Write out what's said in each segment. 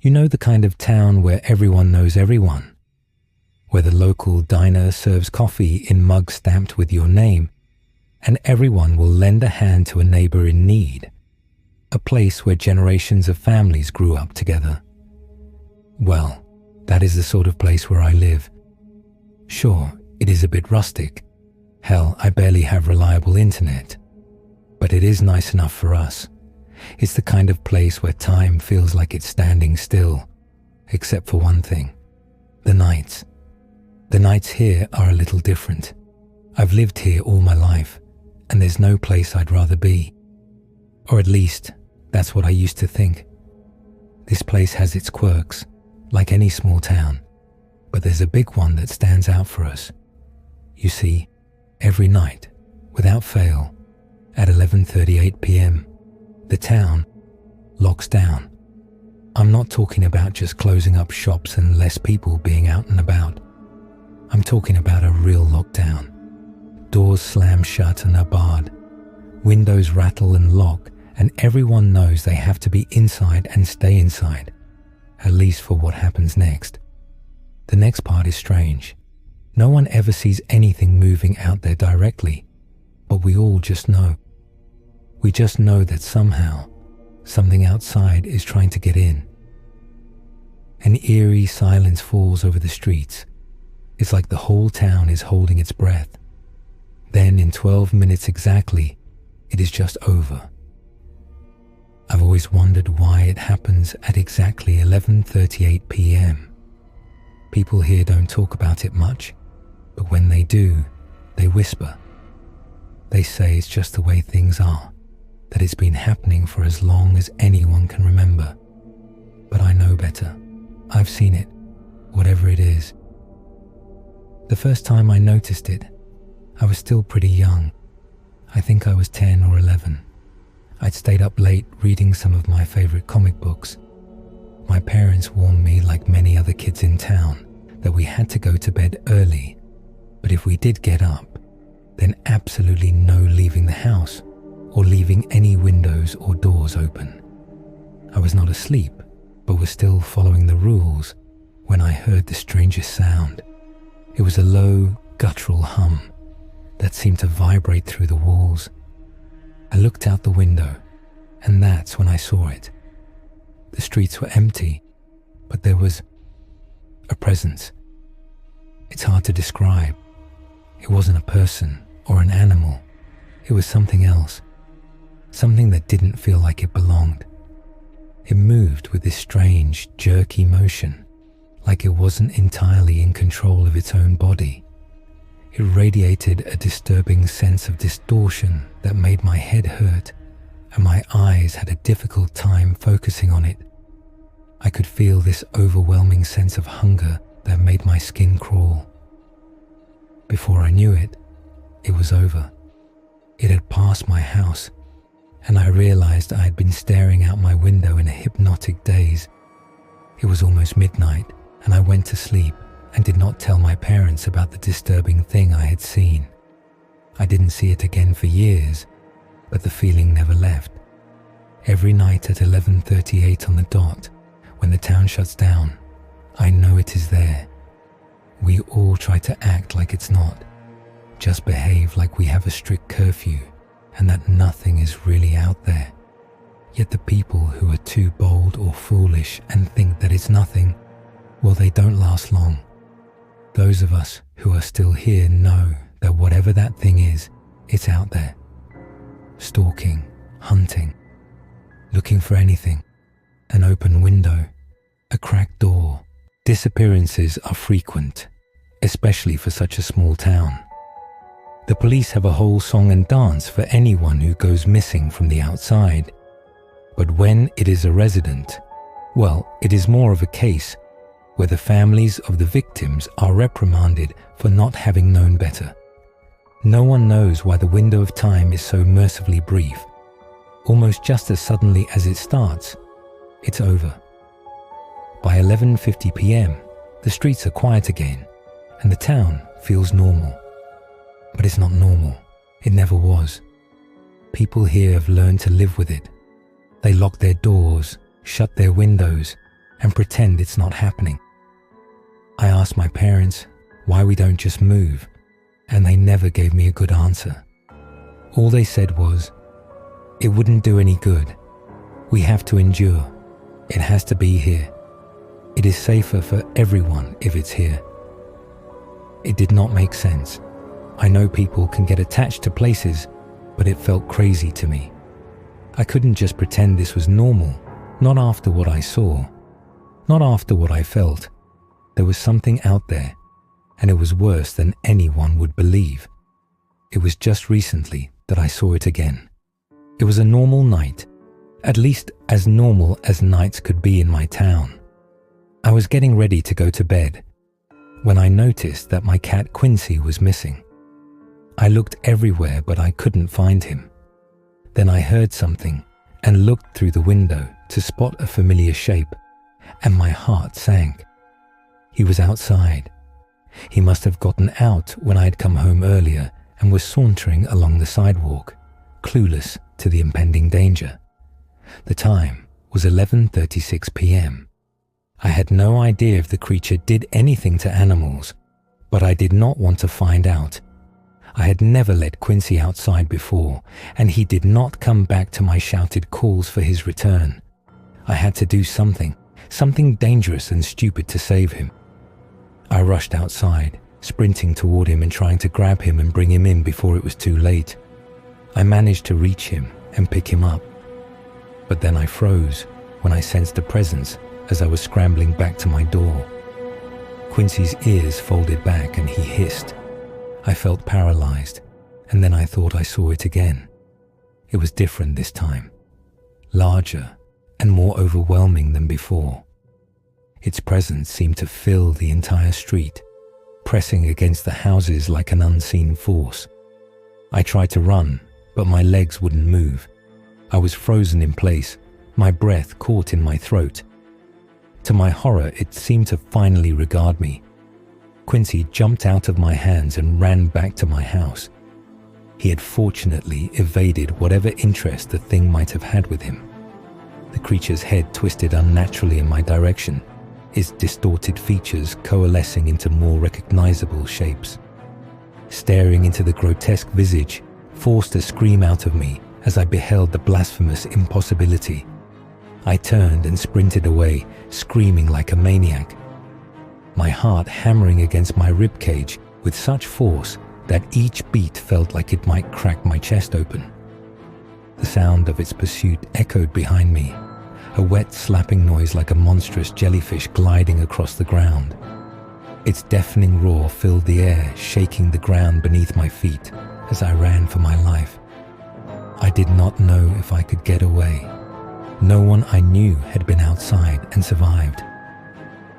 You know, the kind of town where everyone knows everyone, where the local diner serves coffee in mugs stamped with your name, and everyone will lend a hand to a neighbor in need. A place where generations of families grew up together. Well, that is the sort of place where I live. Sure, it is a bit rustic. Hell, I barely have reliable internet. But it is nice enough for us. It's the kind of place where time feels like it's standing still, except for one thing: the nights. The nights here are a little different. I've lived here all my life, and there's no place I'd rather be. Or at least, that's what I used to think. This place has its quirks, like any small town, but there's a big one that stands out for us. You see, every night, without fail, at 11:38 p.m., the town locks down. I'm not talking about just closing up shops and less people being out and about. I'm talking about a real lockdown. Doors slam shut and are barred. Windows rattle and lock, and everyone knows they have to be inside and stay inside, at least for what happens next. The next part is strange. No one ever sees anything moving out there directly, but we all just know. We just know that somehow, something outside is trying to get in. An eerie silence falls over the streets. It's like the whole town is holding its breath. Then in 12 minutes exactly, it is just over. I've always wondered why it happens at exactly 11:38 p.m. People here don't talk about it much, but when they do, they whisper. They say it's just the way things are, that it's been happening for as long as anyone can remember. But I know better. I've seen it, whatever it is. The first time I noticed it, I was still pretty young. I think I was 10 or 11. I'd stayed up late reading some of my favorite comic books. My parents warned me, like many other kids in town, that we had to go to bed early, but if we did get up, then absolutely no leaving the house or leaving any windows or doors open. I was not asleep, but was still following the rules when I heard the strangest sound. It was a low, guttural hum that seemed to vibrate through the walls. I looked out the window, and that's when I saw it. The streets were empty, but there was a presence. It's hard to describe. It wasn't a person or an animal. It was something else. Something that didn't feel like it belonged. It moved with this strange, jerky motion, like it wasn't entirely in control of its own body. It radiated a disturbing sense of distortion that made my head hurt, and my eyes had a difficult time focusing on it. I could feel this overwhelming sense of hunger that made my skin crawl. Before I knew it, it was over. It had passed my house, and I realized I had been staring out my window in a hypnotic daze. It was almost midnight, and I went to sleep and did not tell my parents about the disturbing thing I had seen. I didn't see it again for years, but the feeling never left. Every night at 11:38 on the dot, when the town shuts down, I know it is there. We all try to act like it's not, just behave like we have a strict curfew and that nothing is really out there. Yet the people who are too bold or foolish and think that it's nothing, well, they don't last long. Those of us who are still here know that whatever that thing is, it's out there. Stalking, hunting, looking for anything, an open window, a cracked door. Disappearances are frequent, especially for such a small town. The police have a whole song and dance for anyone who goes missing from the outside. But when it is a resident, well, it is more of a case where the families of the victims are reprimanded for not having known better. No one knows why the window of time is so mercifully brief. Almost just as suddenly as it starts, it's over. By 11:50 p.m., the streets are quiet again, and the town feels normal. But it's not normal. It never was. People here have learned to live with it. They lock their doors, shut their windows, and pretend it's not happening. I asked my parents why we don't just move, and they never gave me a good answer. All they said was, "It wouldn't do any good. We have to endure. It has to be here. It is safer for everyone if it's here." It did not make sense. I know people can get attached to places, but it felt crazy to me. I couldn't just pretend this was normal, not after what I saw, not after what I felt. There was something out there, and it was worse than anyone would believe. It was just recently that I saw it again. It was a normal night, at least as normal as nights could be in my town. I was getting ready to go to bed when I noticed that my cat Quincy was missing. I looked everywhere, but I couldn't find him. Then I heard something and looked through the window to spot a familiar shape, and my heart sank. He was outside. He must have gotten out when I had come home earlier and was sauntering along the sidewalk, clueless to the impending danger. The time was 11:36 p.m. I had no idea if the creature did anything to animals, but I did not want to find out. I had never let Quincy outside before, and he did not come back to my shouted calls for his return. I had to do something dangerous and stupid to save him. I rushed outside, sprinting toward him and trying to grab him and bring him in before it was too late. I managed to reach him and pick him up. But then I froze when I sensed a presence as I was scrambling back to my door. Quincy's ears folded back and he hissed. I felt paralyzed, and then I thought I saw it again. It was different this time, larger and more overwhelming than before. Its presence seemed to fill the entire street, pressing against the houses like an unseen force. I tried to run, but my legs wouldn't move. I was frozen in place, my breath caught in my throat. To my horror, it seemed to finally regard me. Quincy jumped out of my hands and ran back to my house. He had fortunately evaded whatever interest the thing might have had with him. The creature's head twisted unnaturally in my direction, its distorted features coalescing into more recognizable shapes. Staring into the grotesque visage forced a scream out of me as I beheld the blasphemous impossibility. I turned and sprinted away, screaming like a maniac, my heart hammering against my ribcage with such force that each beat felt like it might crack my chest open. The sound of its pursuit echoed behind me, a wet slapping noise like a monstrous jellyfish gliding across the ground. Its deafening roar filled the air, shaking the ground beneath my feet as I ran for my life. I did not know if I could get away. No one I knew had been outside and survived.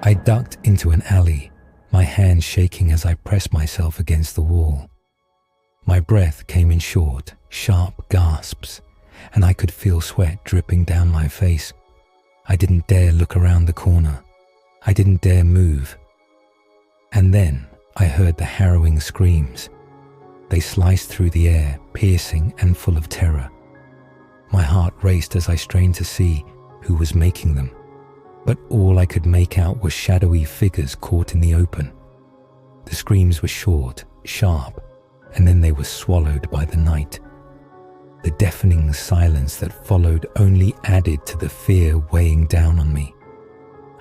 I ducked into an alley, my hands shaking as I pressed myself against the wall. My breath came in short, sharp gasps, and I could feel sweat dripping down my face. I didn't dare look around the corner. I didn't dare move. And then I heard the harrowing screams. They sliced through the air, piercing and full of terror. My heart raced as I strained to see who was making them, but all I could make out were shadowy figures caught in the open. The screams were short, sharp, and then they were swallowed by the night. The deafening silence that followed only added to the fear weighing down on me.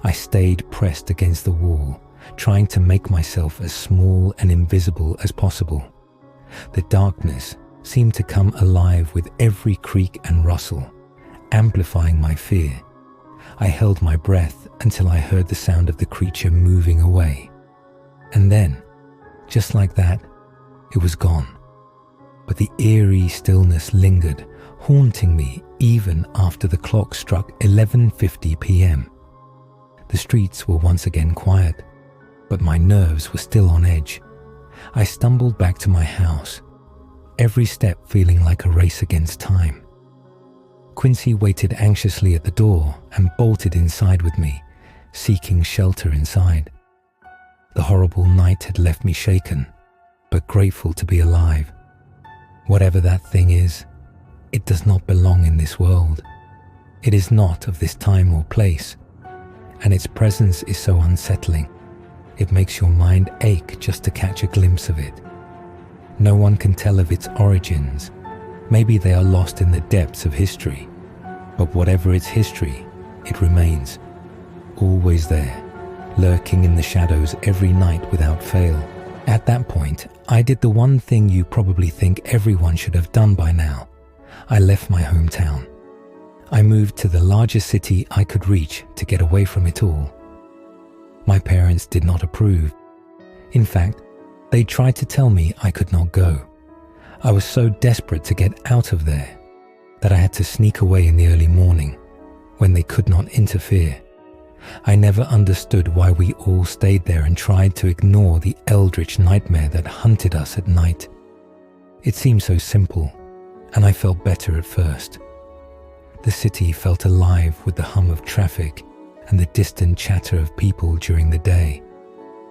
I stayed pressed against the wall, trying to make myself as small and invisible as possible. The darkness seemed to come alive with every creak and rustle, amplifying my fear. I held my breath until I heard the sound of the creature moving away. And then, just like that, it was gone. But the eerie stillness lingered, haunting me even after the clock struck 11:50 p.m. The streets were once again quiet, but my nerves were still on edge. I stumbled back to my house, every step feeling like a race against time. Quincy waited anxiously at the door and bolted inside with me, seeking shelter inside. The horrible night had left me shaken, but grateful to be alive. Whatever that thing is, it does not belong in this world. It is not of this time or place, and its presence is so unsettling. It makes your mind ache just to catch a glimpse of it. No one can tell of its origins. Maybe they are lost in the depths of history. But whatever its history, it remains, always there, lurking in the shadows every night without fail. At that point, I did the one thing you probably think everyone should have done by now. I left my hometown. I moved to the largest city I could reach to get away from it all. My parents did not approve. In fact, they tried to tell me I could not go. I was so desperate to get out of there that I had to sneak away in the early morning when they could not interfere. I never understood why we all stayed there and tried to ignore the eldritch nightmare that hunted us at night. It seemed so simple, and I felt better at first. The city felt alive with the hum of traffic and the distant chatter of people during the day,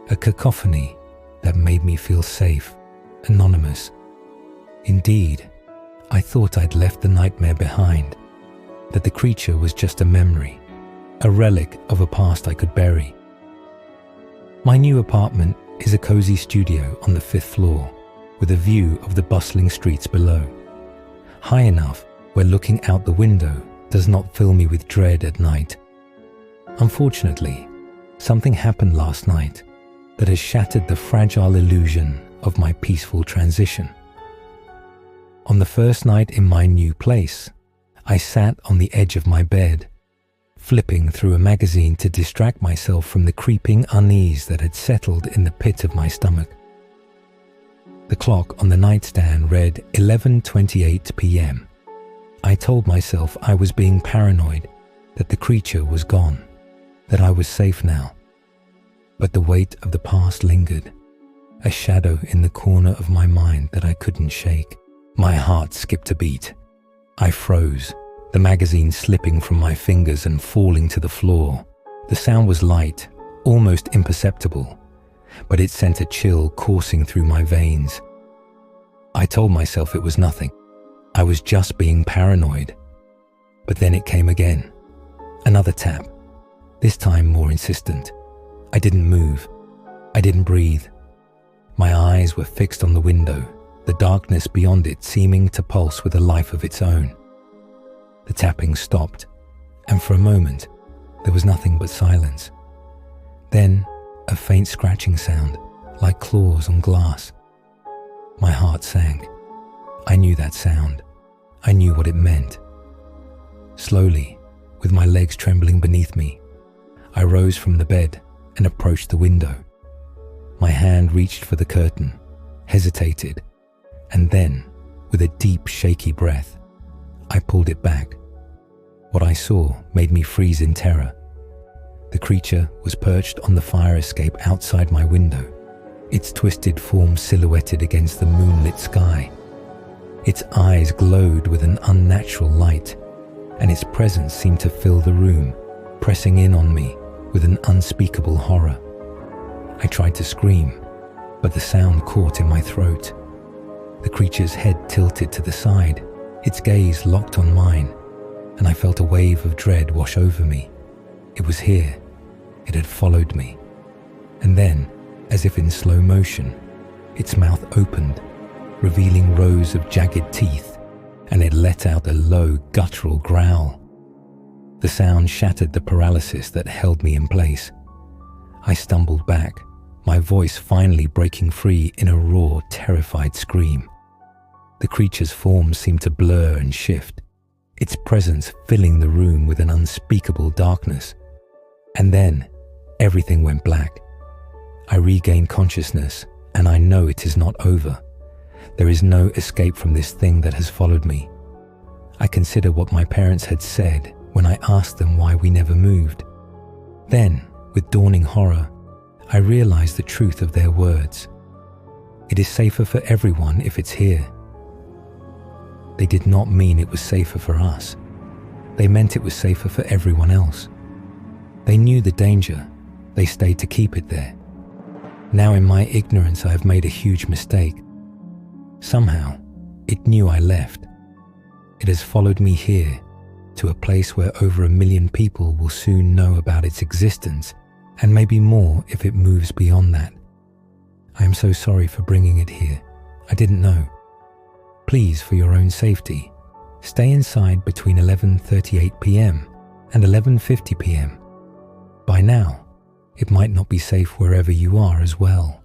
a cacophony that made me feel safe, anonymous. Indeed, I thought I'd left the nightmare behind, that the creature was just a memory, a relic of a past I could bury. My new apartment is a cozy studio on the 5th floor with a view of the bustling streets below, high enough where looking out the window does not fill me with dread at night. Unfortunately, something happened last night that has shattered the fragile illusion of my peaceful transition. On the first night in my new place, I sat on the edge of my bed, flipping through a magazine to distract myself from the creeping unease that had settled in the pit of my stomach. The clock on the nightstand read 11:28 p.m. I told myself I was being paranoid, that the creature was gone, that I was safe now. But the weight of the past lingered, a shadow in the corner of my mind that I couldn't shake. My heart skipped a beat. I froze, the magazine slipping from my fingers and falling to the floor. The sound was light, almost imperceptible, but it sent a chill coursing through my veins. I told myself it was nothing. I was just being paranoid. But then it came again. Another tap, this time more insistent. I didn't move. I didn't breathe. My eyes were fixed on the window, the darkness beyond it seeming to pulse with a life of its own. The tapping stopped, and for a moment, there was nothing but silence. Then, a faint scratching sound, like claws on glass. My heart sank. I knew that sound. I knew what it meant. Slowly, with my legs trembling beneath me, I rose from the bed and approached the window. My hand reached for the curtain, hesitated, and then, with a deep, shaky breath, I pulled it back. What I saw made me freeze in terror. The creature was perched on the fire escape outside my window, its twisted form silhouetted against the moonlit sky. Its eyes glowed with an unnatural light, and its presence seemed to fill the room, pressing in on me with an unspeakable horror. I tried to scream, but the sound caught in my throat. The creature's head tilted to the side, its gaze locked on mine, and I felt a wave of dread wash over me. It was here. It had followed me. And then, as if in slow motion, its mouth opened, revealing rows of jagged teeth, and it let out a low, guttural growl. The sound shattered the paralysis that held me in place. I stumbled back, my voice finally breaking free in a raw, terrified scream. The creature's form seemed to blur and shift, its presence filling the room with an unspeakable darkness. And then, everything went black. I regained consciousness, and I know it is not over. There is no escape from this thing that has followed me. I consider what my parents had said when I asked them why we never moved. Then, with dawning horror, I realized the truth of their words. It is safer for everyone if it's here. They did not mean it was safer for us. They meant it was safer for everyone else. They knew the danger. They stayed to keep it there. Now in my ignorance I have made a huge mistake. Somehow, it knew I left. It has followed me here, to a place where over 1 million people will soon know about its existence, and maybe more if it moves beyond that. I am so sorry for bringing it here. I didn't know. Please, for your own safety, stay inside between 11:38 p.m. and 11:50 p.m. By now, it might not be safe wherever you are as well.